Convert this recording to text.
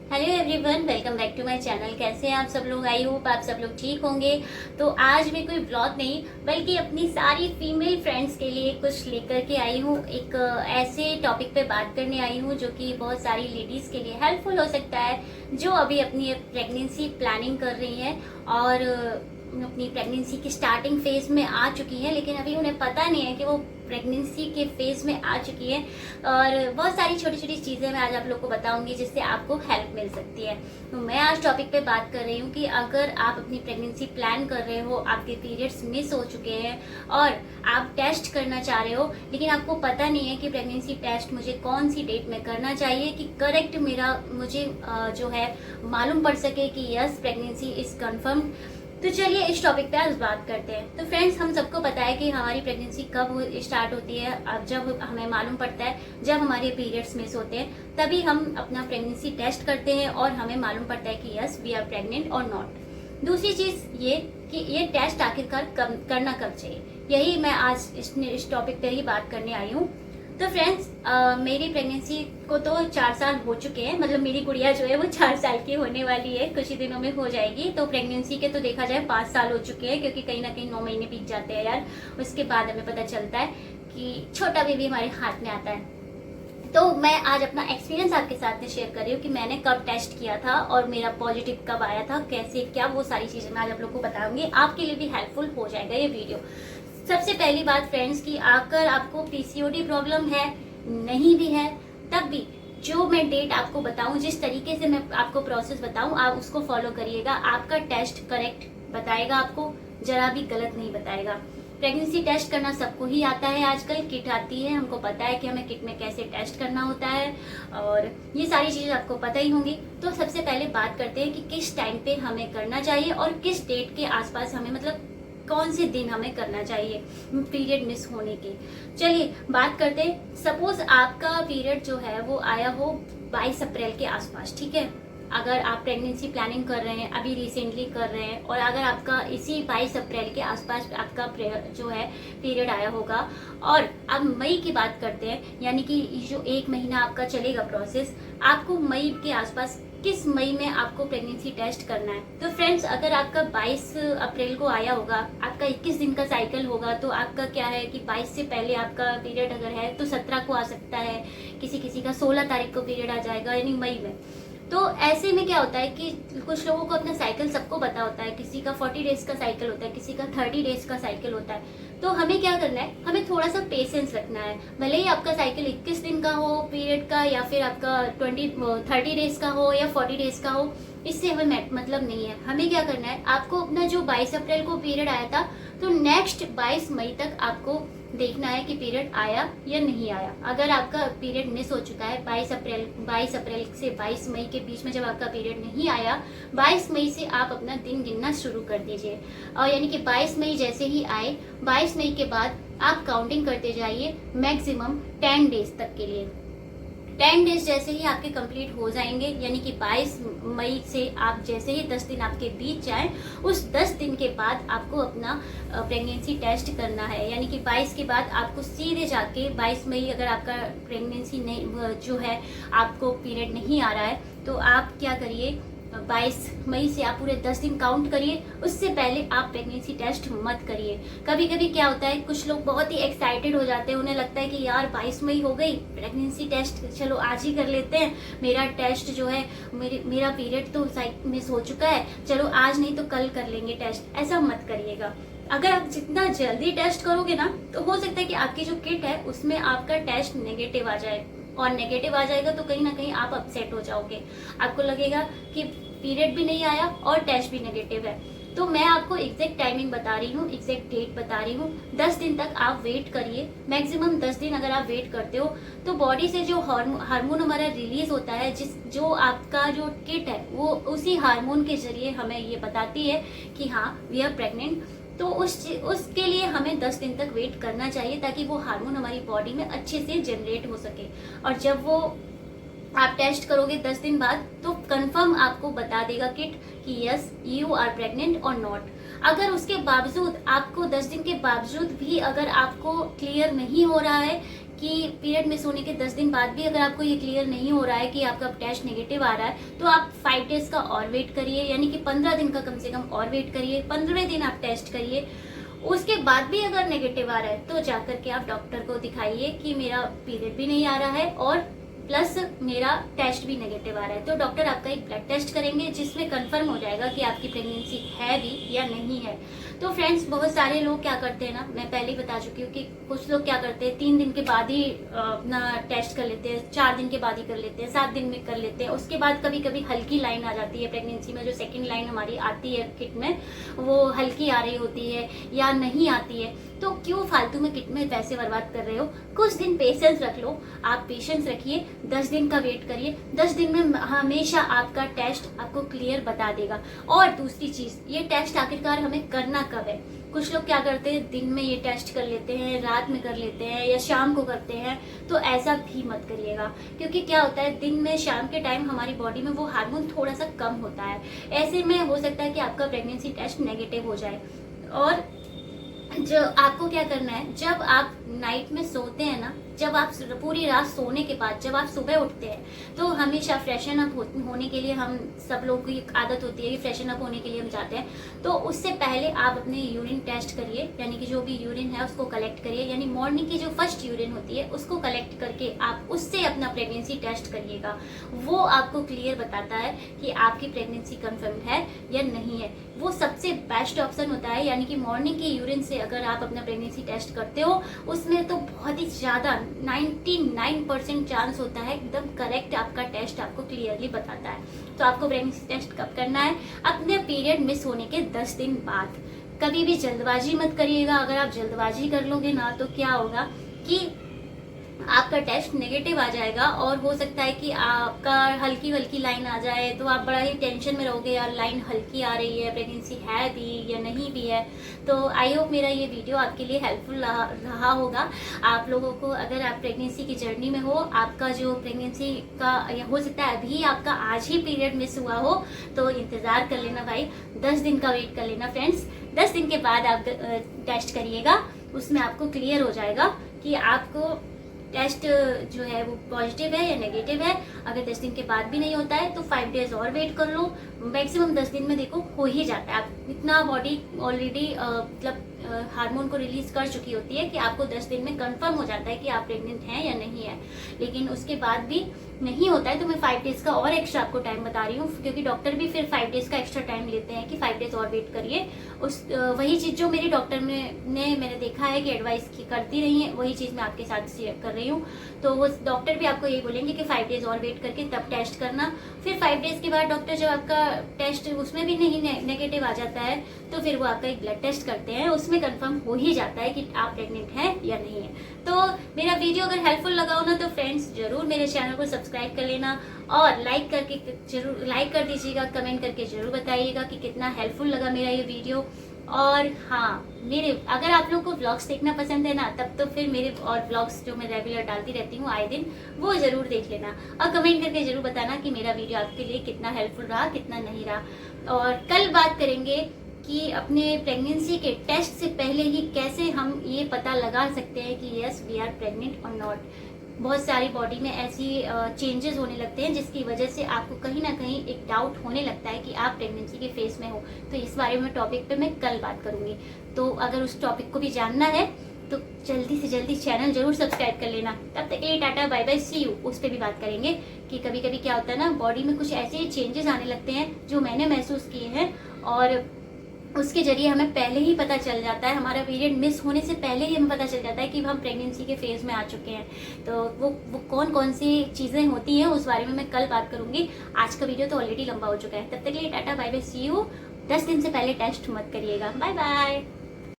Hello everyone, welcome back to my channel. कैसे हैं आप सब लोग? आई होप आप सब लोग ठीक होंगे। तो आज मैं कोई ब्लॉग नहीं बल्कि अपनी सारी फीमेल फ्रेंड्स के लिए कुछ लेकर के आई हूँ। एक ऐसे टॉपिक पे बात करने आई हूँ जो कि बहुत सारी लेडीज़ के लिए हेल्पफुल हो सकता है, जो अभी अपनी प्रेगनेंसी प्लानिंग कर रही हैं और अपनी प्रेगनेंसी की स्टार्टिंग फेज में आ चुकी हैं, लेकिन अभी उन्हें पता नहीं है कि वो प्रेगनेंसी के फेज में आ चुकी है। और बहुत सारी छोटी छोटी चीज़ें मैं आज आप लोग को बताऊंगी जिससे आपको हेल्प मिल सकती है। तो मैं आज टॉपिक पे बात कर रही हूँ कि अगर आप अपनी प्रेगनेंसी प्लान कर रहे हो, आपके पीरियड्स मिस हो चुके हैं और आप टेस्ट करना चाह रहे हो, लेकिन आपको पता नहीं है कि प्रेगनेंसी टेस्ट मुझे कौन सी डेट में करना चाहिए कि करेक्ट मुझे जो है मालूम पड़ सके कि यस प्रेगनेंसी इज कन्फर्म। तो चलिए इस टॉपिक पे आज बात करते हैं। तो फ्रेंड्स, हम सबको पता है कि हमारी प्रेगनेंसी कब स्टार्ट होती है। अब जब हमें मालूम पड़ता है, जब हमारे पीरियड्स मिस होते हैं, तभी हम अपना प्रेगनेंसी टेस्ट करते हैं और हमें मालूम पड़ता है कि यस वी आर प्रेग्नेंट और नॉट। दूसरी चीज ये कि ये टेस्ट आखिरकार करना कब चाहिए, यही मैं आज इस टॉपिक पे ही बात करने आई हूँ। तो फ्रेंड्स, मेरी प्रेगनेंसी को तो 4 साल हो चुके हैं। मतलब मेरी गुड़िया जो है वो 4 साल की होने वाली है, कुछ ही दिनों में हो जाएगी। तो प्रेगनेंसी के तो देखा जाए 5 साल हो चुके हैं, क्योंकि कहीं ना कहीं 9 महीने बीत जाते हैं यार। उसके बाद हमें पता चलता है कि छोटा बेबी हमारे हाथ में आता है। तो मैं आज अपना एक्सपीरियंस आपके साथ में शेयर कर रही हूँ कि मैंने कब टेस्ट किया था और मेरा पॉजिटिव कब आया था, कैसे क्या, वो सारी चीजें मैं आज आप लोग को बताऊंगी। आपके लिए भी हेल्पफुल हो जाएगा ये वीडियो। सबसे पहली बात फ्रेंड्स की, अगर आपको पीसीओडी प्रॉब्लम है, नहीं भी है, तब भी जो मैं डेट आपको बताऊं, जिस तरीके से मैं आपको प्रोसेस बताऊं, आप उसको फॉलो करिएगा। आपका टेस्ट करेक्ट बताएगा, आपको जरा भी गलत नहीं बताएगा। प्रेगनेंसी टेस्ट करना सबको ही आता है, आजकल किट आती है, हमको पता है कि हमें किट में कैसे टेस्ट करना होता है और ये सारी चीजें आपको पता ही होंगी। तो सबसे पहले बात करते हैं कि किस टाइम पे हमें करना चाहिए और किस डेट के आसपास हमें, मतलब कौन से दिन हमें करना चाहिए पीरियड मिस होने के। चलिए बात करते हैं। सपोज आपका पीरियड जो है वो आया हो 22 अप्रैल के आसपास, ठीक है। अगर आप प्रेगनेंसी प्लानिंग कर रहे हैं, अभी रिसेंटली कर रहे हैं, और अगर आपका इसी 22 अप्रैल के आसपास आपका जो है पीरियड आया होगा, और अब मई की बात करते हैं, यानी कि जो 1 महीना आपका चलेगा प्रोसेस, आपको मई के आसपास, किस मई में आपको प्रेगनेंसी टेस्ट करना है। तो फ्रेंड्स, अगर आपका 22 अप्रैल को आया होगा, आपका 21 दिन का साइकिल होगा, तो आपका क्या है कि 22 से पहले आपका पीरियड अगर है तो 17 को आ सकता है, किसी किसी का 16 तारीख को पीरियड आ जाएगा, यानी मई में। तो ऐसे में क्या होता है कि कुछ लोगों को अपना साइकिल सबको पता होता है, किसी का 40 डेज का साइकिल होता है, किसी का 30 डेज का साइकिल होता है। तो हमें क्या करना है, हमें थोड़ा सा पेशेंस रखना है। भले ही आपका साइकिल 21 दिन का हो पीरियड का, या फिर आपका 30 डेज का हो या 40 डेज का हो, इससे हमें मतलब नहीं है। हमें क्या करना है, आपको अपना जो 22 अप्रैल को पीरियड आया था, तो नेक्स्ट 22 मई तक आपको देखना है कि पीरियड आया या नहीं आया। अगर आपका पीरियड मिस हो चुका है 22 अप्रैल से 22 मई के बीच में, जब आपका पीरियड नहीं आया, 22 मई से आप अपना दिन गिनना शुरू कर दीजिए। और यानी कि 22 मई जैसे ही आए, 22 मई के बाद आप काउंटिंग करते जाइए मैक्सिमम 10 डेज तक के लिए। 10 डेज जैसे ही आपके कंप्लीट हो जाएंगे, यानी कि 22 मई से आप जैसे ही 10 दिन आपके बीत जाएं, उस 10 दिन के बाद आपको अपना प्रेगनेंसी टेस्ट करना है। यानी कि 22 के बाद आपको सीधे जाके 22 मई, अगर आपका प्रेगनेंसी नहीं जो है, आपको पीरियड नहीं आ रहा है, तो आप क्या करिए, 22 मई से आप पूरे 10 दिन काउंट करिए। उससे पहले आप प्रेगनेंसी टेस्ट मत करिए। कभी कभी क्या होता है, कुछ लोग बहुत ही एक्साइटेड हो जाते हैं, उन्हें लगता है कि यार 22 मई हो गई, प्रेगनेंसी टेस्ट चलो आज ही कर लेते हैं, मेरा टेस्ट जो है, मेरा पीरियड तो मिस हो चुका है, चलो आज नहीं तो कल कर लेंगे टेस्ट। ऐसा मत करिएगा। अगर आप जितना जल्दी टेस्ट करोगे ना, तो हो सकता है कि आपकी जो किट है उसमें आपका टेस्ट नेगेटिव आ जाए, और नेगेटिव आ जाएगा तो कहीं ना कहीं आप अपसेट हो जाओगे। आपको लगेगा कि पीरियड भी नहीं आया और टेस्ट भी नेगेटिव है। तो मैं आपको एग्जैक्ट टाइमिंग बता रही हूँ, एग्जैक्ट डेट बता रही हूँ। 10 दिन तक आप वेट करिए, मैक्सिमम 10 दिन अगर आप वेट करते हो, तो बॉडी से जो हार्मोन हमारा रिलीज होता है, जो आपका जो किट है, वो उसी हार्मोन के जरिए हमें ये बताती है कि हाँ वी आर प्रेग्नेंट। तो उसके लिए हमें 10 दिन तक वेट करना चाहिए, ताकि वो हार्मोन हमारी बॉडी में अच्छे से जनरेट हो सके। और जब वो आप टेस्ट करोगे 10 दिन बाद, तो कंफर्म आपको बता देगा किट कि यस यू आर प्रेग्नेंट और नॉट। अगर उसके बावजूद आपको 10 दिन के बावजूद भी अगर आपको क्लियर नहीं हो रहा है कि पीरियड मिस होने के 10 दिन बाद भी अगर आपको ये क्लियर नहीं हो रहा है कि आपका टेस्ट नेगेटिव आ रहा है, तो आप 5 डेज का और वेट करिए, यानी कि 15 दिन का कम से कम और वेट करिए। 15वें दिन आप टेस्ट करिए। उसके बाद भी अगर नेगेटिव आ रहा है तो जाकर के आप डॉक्टर को दिखाइए कि मेरा पीरियड भी नहीं आ रहा है और प्लस मेरा टेस्ट भी नेगेटिव आ रहा है। तो डॉक्टर आपका एक ब्लड टेस्ट करेंगे जिसमें कंफर्म हो जाएगा कि आपकी प्रेगनेंसी है भी या नहीं है। तो फ्रेंड्स, बहुत सारे लोग क्या करते हैं ना, मैं पहले ही बता चुकी हूँ कि कुछ लोग क्या करते हैं 3 दिन के बाद ही अपना टेस्ट कर लेते हैं, 4 दिन के बाद ही कर लेते हैं, 7 दिन में कर लेते हैं। उसके बाद कभी कभी हल्की लाइन आ जाती है प्रेगनेंसी में, जो सेकेंड लाइन हमारी आती है किट में, वो हल्की आ रही होती है या नहीं आती है। तो क्यों फालतू में किट में पैसे बर्बाद कर रहे हो? कुछ दिन पेशेंस रख लो। आप पेशेंस रखिए, 10 दिन का वेट करिए। 10 दिन में हमेशा आपका टेस्ट आपको क्लियर बता देगा। और दूसरी चीज, ये टेस्ट आखिरकार हमें करना कब है? कुछ लोग क्या करते हैं, दिन में ये टेस्ट कर लेते हैं, रात में कर लेते हैं या शाम को करते हैं। तो ऐसा भी मत करिएगा, क्योंकि क्या होता है, दिन में शाम के टाइम हमारी बॉडी में वो हार्मोन थोड़ा सा कम होता है। ऐसे में हो सकता है कि आपका प्रेगनेंसी टेस्ट नेगेटिव हो जाए। और जो आपको क्या करना है, जब आप नाइट में सोते हैं ना, जब आप पूरी रात सोने के बाद जब आप सुबह उठते हैं, तो हमेशा फ्रेशन अप होने के लिए, हम सब लोगों की आदत होती है कि फ्रेशन अप होने के लिए हम जाते हैं। तो उससे पहले आप अपने यूरिन टेस्ट करिए, यानी कि जो भी यूरिन है उसको कलेक्ट करिए, यानी मॉर्निंग की जो फर्स्ट यूरिन होती है उसको कलेक्ट करके आप उससे अपना प्रेगनेंसी टेस्ट करिएगा। वो आपको क्लियर बताता है कि आपकी प्रेगनेंसी कंफर्म है या नहीं है। वो सबसे बेस्ट ऑप्शन होता है, यानी कि मॉर्निंग के यूरिन से अगर आप अपना प्रेगनेंसी टेस्ट करते हो, उसमें तो बहुत ही ज्यादा 99% चांस होता है एकदम करेक्ट आपका टेस्ट आपको क्लियरली बताता है। तो आपको प्रेगनेंसी टेस्ट कब करना है? अपने पीरियड मिस होने के 10 दिन बाद। कभी भी जल्दबाजी मत करिएगा। अगर आप जल्दबाजी कर लोगे ना, तो क्या होगा कि आपका टेस्ट नेगेटिव आ जाएगा और हो सकता है कि आपका हल्की हल्की लाइन आ जाए, तो आप बड़ा ही टेंशन में रहोगे, यार लाइन हल्की आ रही है, प्रेगनेंसी है भी या नहीं भी है। तो आई होप मेरा ये वीडियो आपके लिए हेल्पफुल रहा होगा। आप लोगों को, अगर आप प्रेगनेंसी की जर्नी में हो, आपका जो प्रेगनेंसी का हो सकता है अभी आपका आज ही पीरियड मिस हुआ हो, तो इंतजार कर लेना भाई, 10 दिन का वेट कर लेना फ्रेंड्स। 10 दिन के बाद आप टेस्ट करिएगा, उसमें आपको क्लियर हो जाएगा कि आपको टेस्ट जो है वो पॉजिटिव है या नेगेटिव है। अगर 10 दिन के बाद भी नहीं होता है तो 5 डेज और वेट कर लो। मैक्सिमम 10 दिन में देखो हो ही जाता है। आप इतना बॉडी ऑलरेडी मतलब हार्मोन को रिलीज कर चुकी होती है कि आपको 10 दिन में कंफर्म हो जाता है कि आप प्रेग्नेंट हैं या नहीं है। लेकिन उसके बाद भी नहीं होता है तो मैं 5 डेज का और एक्स्ट्रा आपको टाइम बता रही हूँ, क्योंकि डॉक्टर भी फिर 5 डेज का एक्स्ट्रा टाइम लेते हैं कि 5 डेज और वेट करिए। उस वही चीज जो मेरी डॉक्टर मैंने देखा है कि एडवाइस की करती रही है, वही चीज मैं आपके साथ शेयर कर रही हूँ। तो वो डॉक्टर भी आपको यही बोलेंगे कि 5 डेज और वेट करके तब टेस्ट करना। फिर 5 डेज के बाद डॉक्टर जब आपका टेस्ट उसमें भी नहीं नेगेटिव आ जाता है, तो फिर वो आपका एक ब्लड टेस्ट करते हैं, उसमें कंफर्म हो ही जाता है कि आप प्रेग्नेंट हैं या नहीं है। तो मेरा वीडियो अगर हेल्पफुल लगा हो ना, तो फ्रेंड्स जरूर मेरे चैनल को सब्सक्राइब कर लेना और लाइक करके जरूर लाइक कर दीजिएगा, कमेंट करके जरूर बताइएगा कि कितना हेल्पफुल लगा मेरा ये वीडियो। और हाँ, मेरे अगर आप लोग को व्लॉग्स देखना पसंद है ना, तब तो फिर मेरे और व्लॉग्स जो मैं रेगुलर डालती रहती हूँ आए दिन, वो जरूर देख लेना और कमेंट करके जरूर बताना कि मेरा वीडियो आपके लिए कितना हेल्पफुल रहा, कितना नहीं रहा। और कल बात करेंगे कि अपने प्रेगनेंसी के टेस्ट से पहले ही कैसे हम ये पता लगा सकते हैं कि यस वी आर प्रेग्नेंट और नॉट। बहुत सारी बॉडी में ऐसी चेंजेस होने लगते हैं जिसकी वजह से आपको कहीं ना कहीं एक डाउट होने लगता है कि आप प्रेगनेंसी के फेज में हो। तो इस बारे में टॉपिक पे मैं कल बात करूंगी। तो अगर उस टॉपिक को भी जानना है तो जल्दी से जल्दी चैनल जरूर सब्सक्राइब कर लेना। तब तक के लिए tata bye bye, see you. उस पर भी बात करेंगे कि कभी कभी क्या होता है ना, बॉडी में कुछ ऐसे चेंजेस आने लगते हैं जो मैंने महसूस किए हैं और उसके जरिए हमें पहले ही पता चल जाता है, हमारा पीरियड मिस होने से पहले ही हमें पता चल जाता है कि हम प्रेगनेंसी के फेज में आ चुके हैं। तो वो कौन कौन सी चीज़ें होती हैं उस बारे में मैं कल बात करूंगी। आज का वीडियो तो ऑलरेडी लंबा हो चुका है। तब तक के लिए tata bye bye, see you. 10 दिन से पहले टेस्ट मत करिएगा। Bye bye.